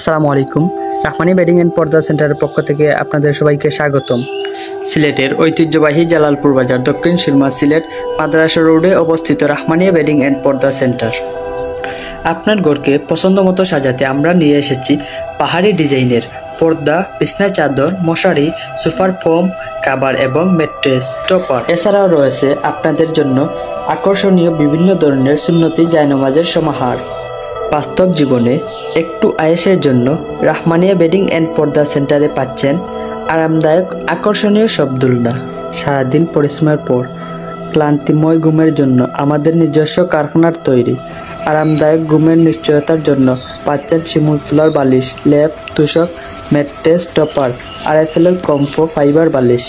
আসসালামু আলাইকুম। Rahmani bedding and পর্দা সেন্টারের পক্ষ থেকে আপনাদের সবাইকে স্বাগতম। সিলেটের ঐতিহ্যবাহী জালালপুর বাজার, দক্ষিণ সুরমা, সিলেট মাদ্রাসা রোডে অবস্থিত রাহমানিয়া বেডিং এন্ড পর্দা সেন্টার। আপনার ঘরকে পছন্দ মতো সাজাতে আমরা নিয়ে এসেছি পাহাড়ি ডিজাইনের পর্দা, বিছনা চাদর, মশারি, সোফার ফোম, কাভার এবং ম্যাট্রেস টপার। এছাড়াও রয়েছে আপনাদের জন্য আকর্ষণীয় বিভিন্ন ধরনের সুন্নতি জায়নামাজের সমাহার। বাস্তব জীবনে একটু আয়েশের জন্য রাহমানিয়া বেডিং এন্ড পর্দা সেন্টারে পাচ্ছেন আরামদায়ক আকর্ষণীয় সব দোলনা। সারাদিন পরিশ্রমের পর ক্লান্তিময় ঘুমের জন্য আমাদের নিজস্ব কারখানার তৈরি আরামদায়ক ঘুমের নিশ্চয়তার জন্য পাচ্ছেন শিমুল তুলার বালিশ, লেপ, তোশক, ম্যাট্রেস, টপার, RFL কমফো ফাইবার বালিশ।